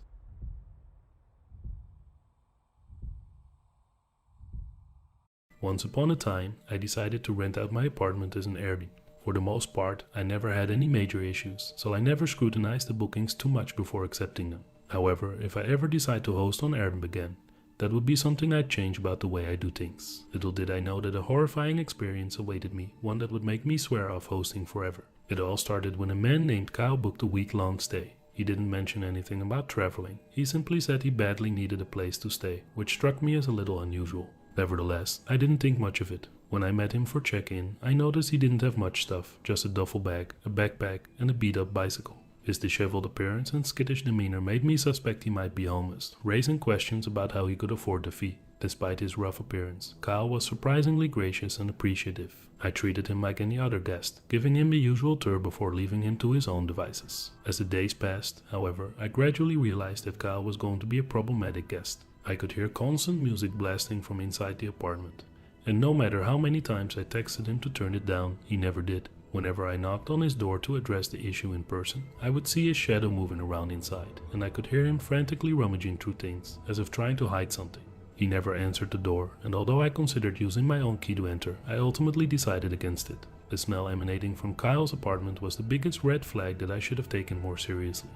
A: Once upon a time, I decided to rent out my apartment as an Airbnb. For the most part, I never had any major issues, so I never scrutinized the bookings too much before accepting them. However, if I ever decide to host on Airbnb again, that would be something I'd change about the way I do things. Little did I know that a horrifying experience awaited me, one that would make me swear off hosting forever. It all started when a man named Kyle booked a week-long stay. He didn't mention anything about traveling. He simply said he badly needed a place to stay, which struck me as a little unusual. Nevertheless, I didn't think much of it. When I met him for check-in, I noticed he didn't have much stuff, just a duffel bag, a backpack, and a beat-up bicycle. His disheveled appearance and skittish demeanor made me suspect he might be homeless, raising questions about how he could afford the fee. Despite his rough appearance, Kyle was surprisingly gracious and appreciative. I treated him like any other guest, giving him the usual tour before leaving him to his own devices. As the days passed, however, I gradually realized that Kyle was going to be a problematic guest. I could hear constant music blasting from inside the apartment, and no matter how many times I texted him to turn it down, he never did. Whenever I knocked on his door to address the issue in person, I would see his shadow moving around inside, and I could hear him frantically rummaging through things, as if trying to hide something. He never answered the door, and although I considered using my own key to enter, I ultimately decided against it. The smell emanating from Kyle's apartment was the biggest red flag that I should have taken more seriously.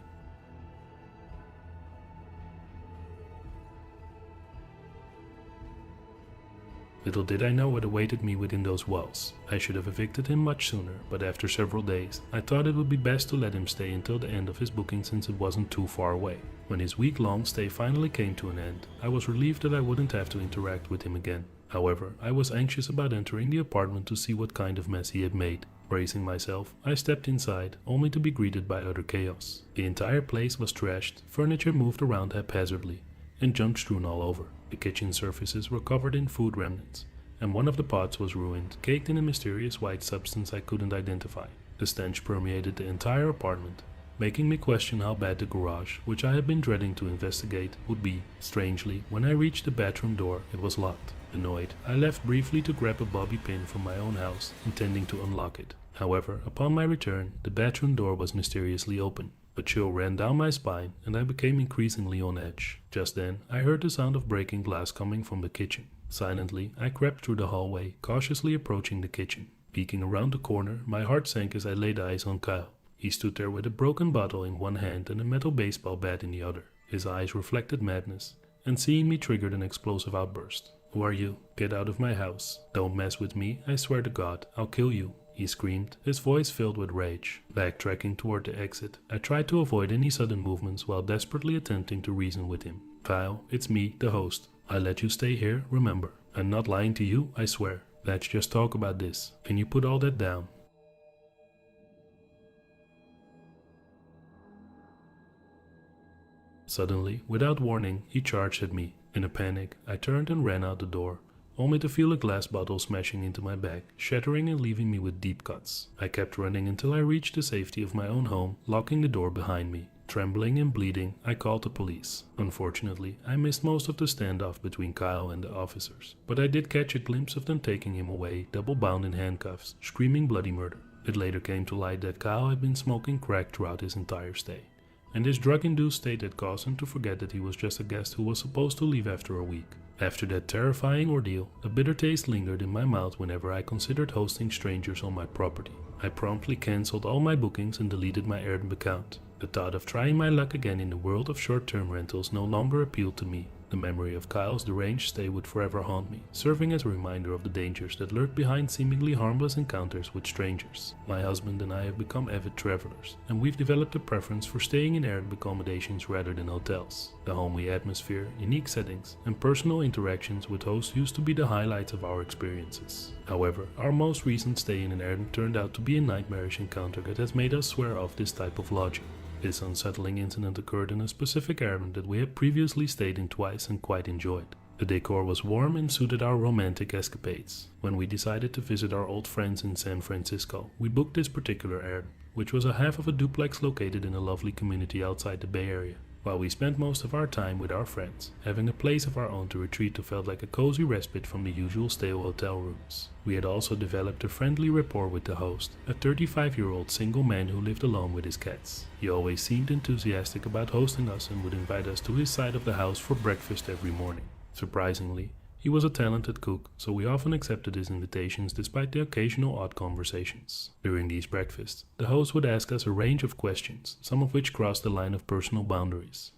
A: Little did I know what awaited me within those walls. I should have evicted him much sooner, but after several days, I thought it would be best to let him stay until the end of his booking since it wasn't too far away. When his week-long stay finally came to an end, I was relieved that I wouldn't have to interact with him again. However, I was anxious about entering the apartment to see what kind of mess he had made. Bracing myself, I stepped inside, only to be greeted by utter chaos. The entire place was trashed, furniture moved around haphazardly, and junk strewn all over. The kitchen surfaces were covered in food remnants, and one of the pots was ruined, caked in a mysterious white substance I couldn't identify. The stench permeated the entire apartment, making me question how bad the garage, which I had been dreading to investigate, would be. Strangely, when I reached the bathroom door, it was locked. Annoyed, I left briefly to grab a bobby pin from my own house, intending to unlock it. However, upon my return, the bathroom door was mysteriously open. A chill ran down my spine and I became increasingly on edge. Just then, I heard the sound of breaking glass coming from the kitchen. Silently, I crept through the hallway, cautiously approaching the kitchen. Peeking around the corner, my heart sank as I laid eyes on Kyle. He stood there with a broken bottle in one hand and a metal baseball bat in the other. His eyes reflected madness, and seeing me triggered an explosive outburst. "Who are you? Get out of my house. Don't mess with me, I swear to God, I'll kill you," he screamed, his voice filled with rage. Backtracking toward the exit, I tried to avoid any sudden movements while desperately attempting to reason with him. "Kyle, it's me, the host. I let you stay here, remember. I'm not lying to you, I swear. Let's just talk about this. Can you put all that down?" Suddenly, without warning, he charged at me. In a panic, I turned and ran out the door, only to feel a glass bottle smashing into my back, shattering and leaving me with deep cuts. I kept running until I reached the safety of my own home, locking the door behind me. Trembling and bleeding, I called the police. Unfortunately, I missed most of the standoff between Kyle and the officers, but I did catch a glimpse of them taking him away, double bound in handcuffs, screaming bloody murder. It later came to light that Kyle had been smoking crack throughout his entire stay, and his drug-induced state had caused him to forget that he was just a guest who was supposed to leave after a week. After that terrifying ordeal, a bitter taste lingered in my mouth whenever I considered hosting strangers on my property. I promptly cancelled all my bookings and deleted my Airbnb account. The thought of trying my luck again in the world of short-term rentals no longer appealed to me. The memory of Kyle's deranged stay would forever haunt me, serving as a reminder of the dangers that lurk behind seemingly harmless encounters with strangers. My husband and I have become avid travelers, and we've developed a preference for staying in Airbnb accommodations rather than hotels. The homely atmosphere, unique settings, and personal interactions with hosts used to be the highlights of our experiences. However, our most recent stay in an Airbnb turned out to be a nightmarish encounter that has made us swear off this type of lodging. This unsettling incident occurred in a specific Airbnb that we had previously stayed in twice and quite enjoyed. The decor was warm and suited our romantic escapades. When we decided to visit our old friends in San Francisco, we booked this particular Airbnb, which was a half of a duplex located in a lovely community outside the Bay Area. While we spent most of our time with our friends, having a place of our own to retreat to felt like a cozy respite from the usual stale hotel rooms. We had also developed a friendly rapport with the host, a 35-year-old single man who lived alone with his cats. He always seemed enthusiastic about hosting us and would invite us to his side of the house for breakfast every morning. Surprisingly, he was a talented cook, so we often accepted his invitations despite the occasional odd conversations. During these breakfasts, the host would ask us a range of questions, some of which crossed the line of personal boundaries.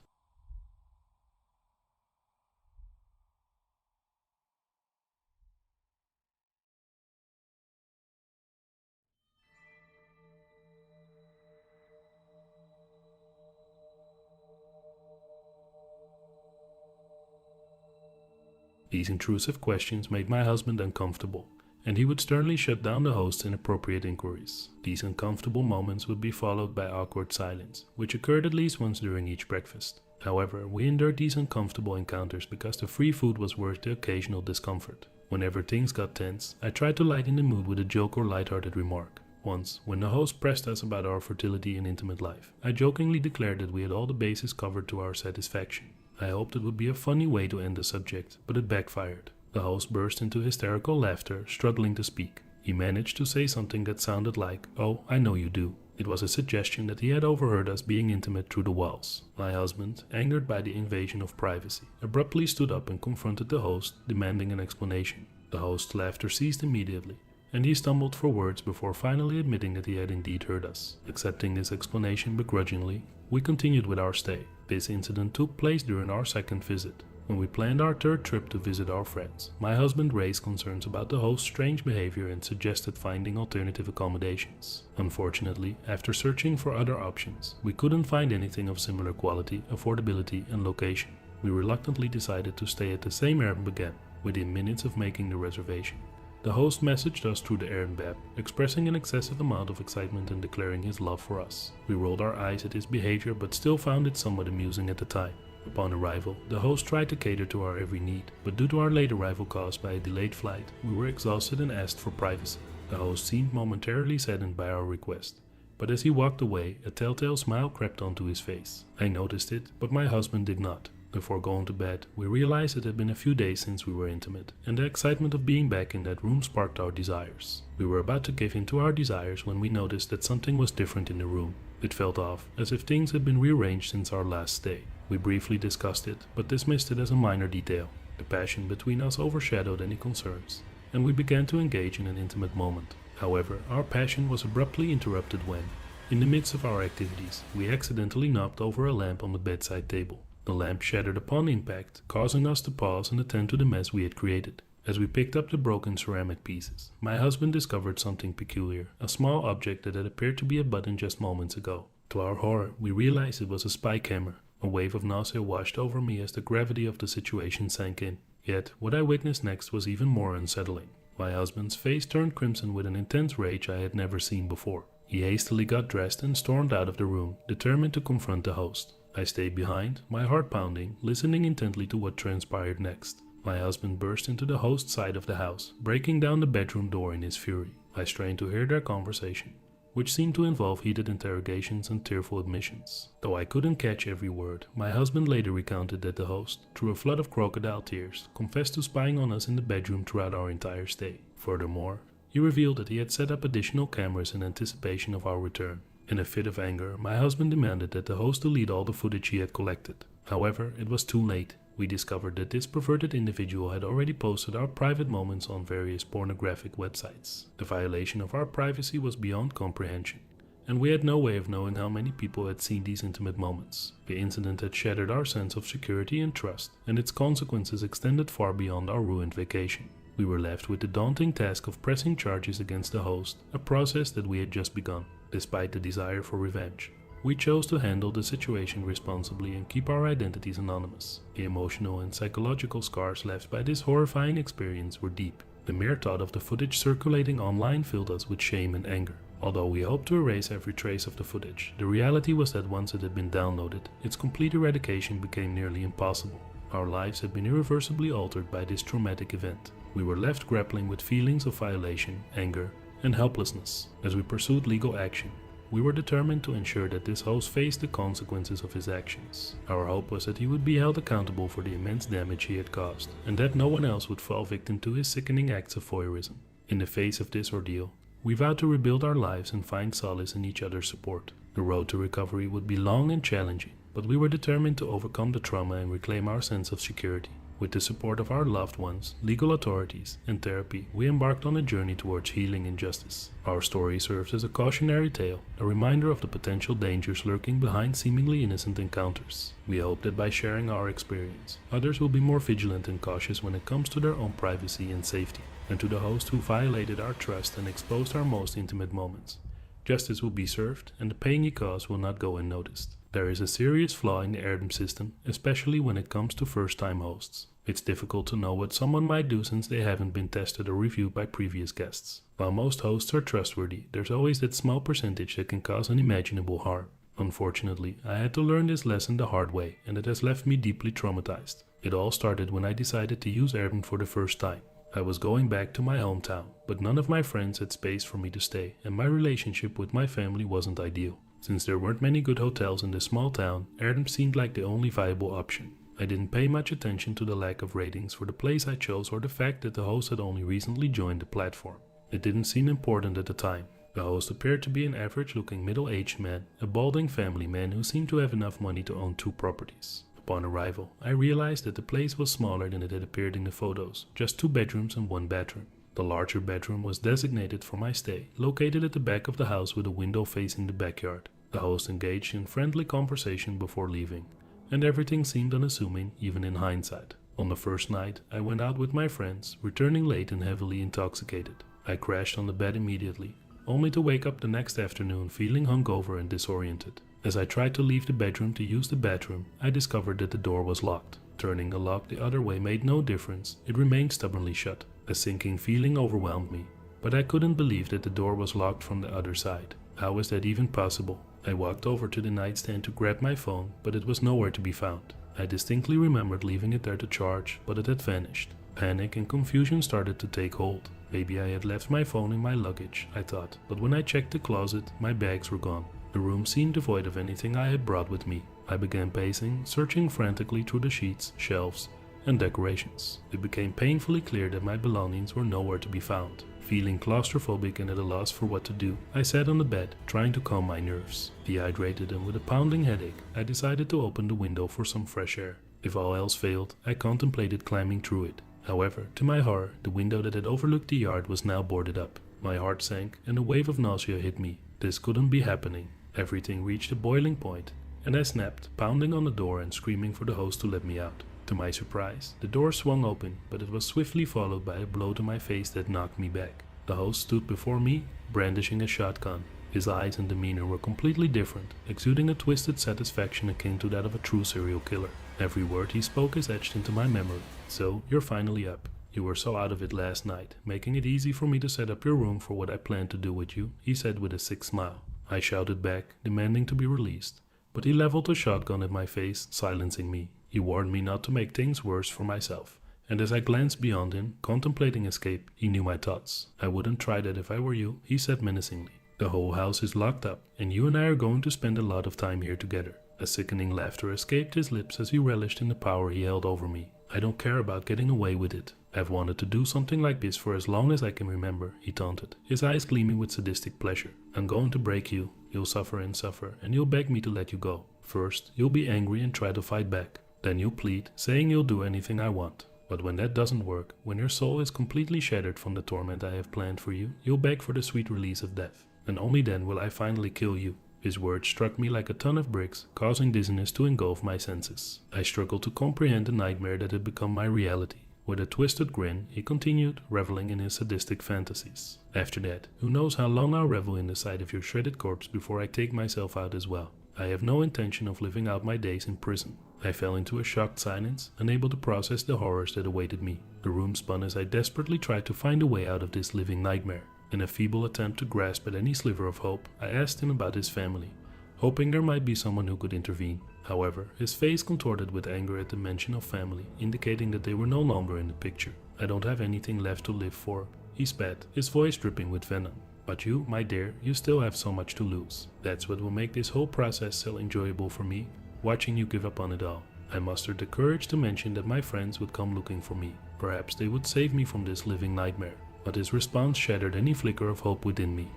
A: These intrusive questions made my husband uncomfortable, and he would sternly shut down the host's inappropriate inquiries. These uncomfortable moments would be followed by awkward silence, which occurred at least once during each breakfast. However, we endured these uncomfortable encounters because the free food was worth the occasional discomfort. Whenever things got tense, I tried to lighten the mood with a joke or lighthearted remark. Once, when the host pressed us about our fertility and intimate life, I jokingly declared that we had all the bases covered to our satisfaction. I hoped it would be a funny way to end the subject, but it backfired. The host burst into hysterical laughter, struggling to speak. He managed to say something that sounded like, "Oh, I know you do." It was a suggestion that he had overheard us being intimate through the walls. My husband, angered by the invasion of privacy, abruptly stood up and confronted the host, demanding an explanation. The host's laughter ceased immediately, and he stumbled for words before finally admitting that he had indeed heard us. Accepting this explanation begrudgingly, we continued with our stay. This incident took place during our second visit. When we planned our third trip to visit our friends, my husband raised concerns about the host's strange behavior and suggested finding alternative accommodations. Unfortunately, after searching for other options, we couldn't find anything of similar quality, affordability, and location. We reluctantly decided to stay at the same Airbnb again, within minutes of making the reservation. The host messaged us through the Airbnb app, expressing an excessive amount of excitement and declaring his love for us. We rolled our eyes at his behavior but still found it somewhat amusing at the time. Upon arrival, the host tried to cater to our every need, but due to our late arrival caused by a delayed flight, we were exhausted and asked for privacy. The host seemed momentarily saddened by our request, but as he walked away, a telltale smile crept onto his face. I noticed it, but my husband did not. Before going to bed, we realized it had been a few days since we were intimate, and the excitement of being back in that room sparked our desires. We were about to give in to our desires when we noticed that something was different in the room. It felt off, as if things had been rearranged since our last stay. We briefly discussed it, but dismissed it as a minor detail. The passion between us overshadowed any concerns, and we began to engage in an intimate moment. However, our passion was abruptly interrupted when, in the midst of our activities, we accidentally knocked over a lamp on the bedside table. The lamp shattered upon impact, causing us to pause and attend to the mess we had created. As we picked up the broken ceramic pieces, my husband discovered something peculiar, a small object that had appeared to be a button just moments ago. To our horror, we realized it was a spy camera. A wave of nausea washed over me as the gravity of the situation sank in. Yet, what I witnessed next was even more unsettling. My husband's face turned crimson with an intense rage I had never seen before. He hastily got dressed and stormed out of the room, determined to confront the host. I stayed behind, my heart pounding, listening intently to what transpired next. My husband burst into the host's side of the house, breaking down the bedroom door in his fury. I strained to hear their conversation, which seemed to involve heated interrogations and tearful admissions. Though I couldn't catch every word, my husband later recounted that the host, through a flood of crocodile tears, confessed to spying on us in the bedroom throughout our entire stay. Furthermore, he revealed that he had set up additional cameras in anticipation of our return. In a fit of anger, my husband demanded that the host delete all the footage he had collected. However, it was too late. We discovered that this perverted individual had already posted our private moments on various pornographic websites. The violation of our privacy was beyond comprehension, and we had no way of knowing how many people had seen these intimate moments. The incident had shattered our sense of security and trust, and its consequences extended far beyond our ruined vacation. We were left with the daunting task of pressing charges against the host, a process that we had just begun. Despite the desire for revenge, we chose to handle the situation responsibly and keep our identities anonymous. The emotional and psychological scars left by this horrifying experience were deep. The mere thought of the footage circulating online filled us with shame and anger. Although we hoped to erase every trace of the footage, the reality was that once it had been downloaded, its complete eradication became nearly impossible. Our lives had been irreversibly altered by this traumatic event. We were left grappling with feelings of violation, anger, and helplessness. As we pursued legal action, we were determined to ensure that this host faced the consequences of his actions. Our hope was that he would be held accountable for the immense damage he had caused, and that no one else would fall victim to his sickening acts of voyeurism. In the face of this ordeal, we vowed to rebuild our lives and find solace in each other's support. The road to recovery would be long and challenging, but we were determined to overcome the trauma and reclaim our sense of security. With the support of our loved ones, legal authorities, and therapy, we embarked on a journey towards healing and justice. Our story serves as a cautionary tale, a reminder of the potential dangers lurking behind seemingly innocent encounters. We hope that by sharing our experience, others will be more vigilant and cautious when it comes to their own privacy and safety. And to the host who violated our trust and exposed our most intimate moments, justice will be served and the pain he caused will not go unnoticed. There is a serious flaw in the Erdem system, especially when it comes to first-time hosts. It's difficult to know what someone might do since they haven't been tested or reviewed by previous guests. While most hosts are trustworthy, there's always that small percentage that can cause unimaginable harm. Unfortunately, I had to learn this lesson the hard way, and it has left me deeply traumatized. It all started when I decided to use Erdem for the first time. I was going back to my hometown, but none of my friends had space for me to stay, and my relationship with my family wasn't ideal. Since there weren't many good hotels in this small town, Erdem seemed like the only viable option. I didn't pay much attention to the lack of ratings for the place I chose or the fact that the host had only recently joined the platform. It didn't seem important at the time. The host appeared to be an average-looking middle-aged man, a balding family man who seemed to have enough money to own 2 properties. Upon arrival, I realized that the place was smaller than it had appeared in the photos, just 2 bedrooms and 1 bathroom. The larger bedroom was designated for my stay, located at the back of the house with a window facing the backyard. The host engaged in friendly conversation before leaving, and everything seemed unassuming even in hindsight. On the first night, I went out with my friends, returning late and heavily intoxicated. I crashed on the bed immediately, only to wake up the next afternoon feeling hungover and disoriented. As I tried to leave the bedroom to use the bathroom, I discovered that the door was locked. Turning the lock the other way made no difference, it remained stubbornly shut. A sinking feeling overwhelmed me, but I couldn't believe that the door was locked from the other side. How was that even possible? I walked over to the nightstand to grab my phone, but it was nowhere to be found. I distinctly remembered leaving it there to charge, but it had vanished. Panic and confusion started to take hold. Maybe I had left my phone in my luggage, I thought, but when I checked the closet, my bags were gone. The room seemed devoid of anything I had brought with me. I began pacing, searching frantically through the sheets, shelves, and decorations. It became painfully clear that my belongings were nowhere to be found. Feeling claustrophobic and at a loss for what to do, I sat on the bed, trying to calm my nerves. Dehydrated and with a pounding headache, I decided to open the window for some fresh air. If all else failed, I contemplated climbing through it. However, to my horror, the window that had overlooked the yard was now boarded up. My heart sank and a wave of nausea hit me. This couldn't be happening. Everything reached a boiling point, and I snapped, pounding on the door and screaming for the host to let me out. To my surprise, the door swung open, but it was swiftly followed by a blow to my face that knocked me back. The host stood before me, brandishing a shotgun. His eyes and demeanor were completely different, exuding a twisted satisfaction akin to that of a true serial killer. Every word he spoke is etched into my memory. "So, you're finally up. You were so out of it last night, making it easy for me to set up your room for what I planned to do with you," he said with a sick smile. I shouted back, demanding to be released, but he leveled a shotgun at my face, silencing me. He warned me not to make things worse for myself, and as I glanced beyond him, contemplating escape, he knew my thoughts. "I wouldn't try that if I were you," he said menacingly. "The whole house is locked up, and you and I are going to spend a lot of time here together." A sickening laughter escaped his lips as he relished in the power he held over me. "I don't care about getting away with it. I've wanted to do something like this for as long as I can remember," he taunted, his eyes gleaming with sadistic pleasure. "I'm going to break you. You'll suffer, and you'll beg me to let you go. First, you'll be angry and try to fight back. Then you'll plead, saying you'll do anything I want. But when that doesn't work, when your soul is completely shattered from the torment I have planned for you, you'll beg for the sweet release of death. And only then will I finally kill you." His words struck me like a ton of bricks, causing dizziness to engulf my senses. I struggled to comprehend the nightmare that had become my reality. With a twisted grin, he continued, reveling in his sadistic fantasies. "After that, who knows how long I'll revel in the sight of your shredded corpse before I take myself out as well. I have no intention of living out my days in prison." I fell into a shocked silence, unable to process the horrors that awaited me. The room spun as I desperately tried to find a way out of this living nightmare. In a feeble attempt to grasp at any sliver of hope, I asked him about his family, hoping there might be someone who could intervene. However, his face contorted with anger at the mention of family, indicating that they were no longer in the picture. "I don't have anything left to live for," he spat, his voice dripping with venom. "But you, my dear, you still have so much to lose. That's what will make this whole process so enjoyable for me, watching you give up on it all." I mustered the courage to mention that my friends would come looking for me. Perhaps they would save me from this living nightmare. But his response shattered any flicker of hope within me.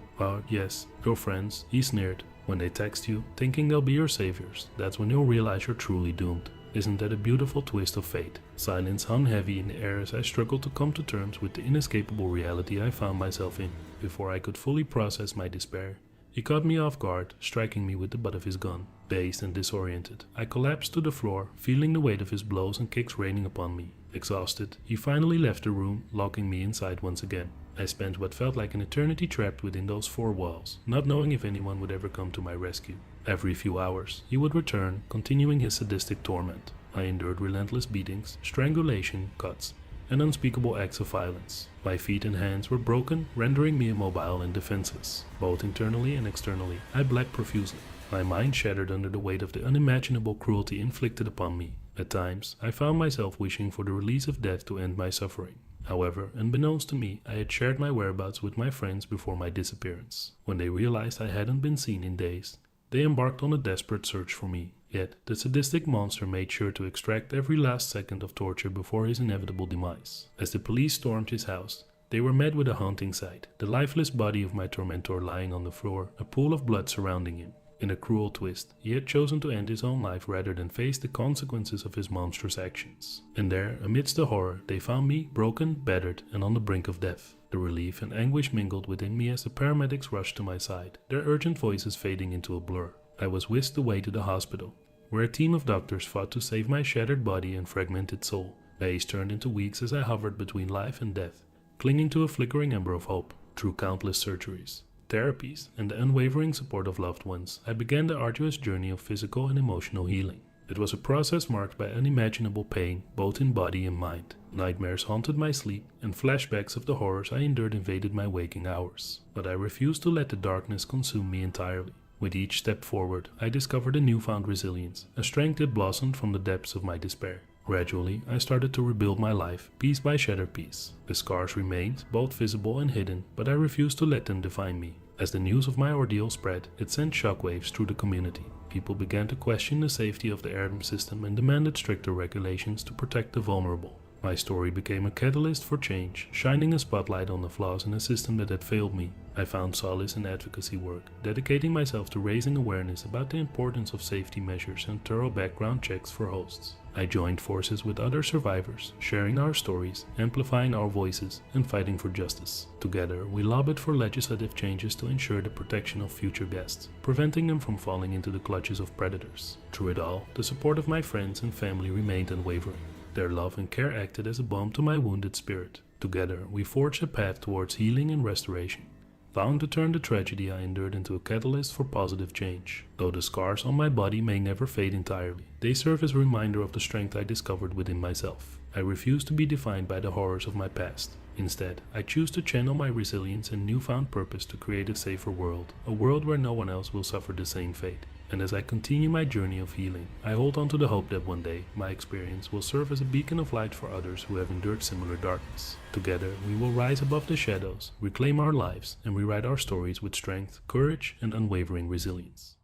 A: Yes, your friends," he sneered. "When they text you, thinking they'll be your saviors, that's when you'll realize you're truly doomed. Isn't that a beautiful twist of fate?" Silence hung heavy in the air as I struggled to come to terms with the inescapable reality I found myself in. Before I could fully process my despair, he caught me off guard, striking me with the butt of his gun. Dazed and disoriented, I collapsed to the floor, feeling the weight of his blows and kicks raining upon me. Exhausted, he finally left the room, locking me inside once again. I spent what felt like an eternity trapped within those four walls, not knowing if anyone would ever come to my rescue. Every few hours, he would return, continuing his sadistic torment. I endured relentless beatings, strangulation, cuts, and unspeakable acts of violence. My feet and hands were broken, rendering me immobile and defenseless. Both internally and externally, I bled profusely. My mind shattered under the weight of the unimaginable cruelty inflicted upon me. At times, I found myself wishing for the release of death to end my suffering. However, unbeknownst to me, I had shared my whereabouts with my friends before my disappearance. When they realized I hadn't been seen in days, they embarked on a desperate search for me. Yet, the sadistic monster made sure to extract every last second of torture before his inevitable demise. As the police stormed his house, they were met with a haunting sight: the lifeless body of my tormentor lying on the floor, a pool of blood surrounding him. In a cruel twist, he had chosen to end his own life rather than face the consequences of his monstrous actions. And there, amidst the horror, they found me, broken, battered, and on the brink of death. The relief and anguish mingled within me as the paramedics rushed to my side, their urgent voices fading into a blur. I was whisked away to the hospital, where a team of doctors fought to save my shattered body and fragmented soul. Days turned into weeks as I hovered between life and death, clinging to a flickering ember of hope. Through countless surgeries, therapies, and the unwavering support of loved ones, I began the arduous journey of physical and emotional healing. It was a process marked by unimaginable pain, both in body and mind. Nightmares haunted my sleep, and flashbacks of the horrors I endured invaded my waking hours. But I refused to let the darkness consume me entirely. With each step forward, I discovered a newfound resilience, a strength that blossomed from the depths of my despair. Gradually, I started to rebuild my life, piece by shattered piece. The scars remained, both visible and hidden, but I refused to let them define me. As the news of my ordeal spread, it sent shockwaves through the community. People began to question the safety of the alarm system and demanded stricter regulations to protect the vulnerable. My story became a catalyst for change, shining a spotlight on the flaws in a system that had failed me. I found solace in advocacy work, dedicating myself to raising awareness about the importance of safety measures and thorough background checks for hosts. I joined forces with other survivors, sharing our stories, amplifying our voices, and fighting for justice. Together, we lobbied for legislative changes to ensure the protection of future guests, preventing them from falling into the clutches of predators. Through it all, the support of my friends and family remained unwavering. Their love and care acted as a balm to my wounded spirit. Together, we forged a path towards healing and restoration, vowing to turn the tragedy I endured into a catalyst for positive change. Though the scars on my body may never fade entirely, they serve as a reminder of the strength I discovered within myself. I refuse to be defined by the horrors of my past. Instead, I choose to channel my resilience and newfound purpose to create a safer world, a world where no one else will suffer the same fate. And as I continue my journey of healing, I hold on to the hope that one day, my experience will serve as a beacon of light for others who have endured similar darkness. Together, we will rise above the shadows, reclaim our lives, and rewrite our stories with strength, courage, and unwavering resilience.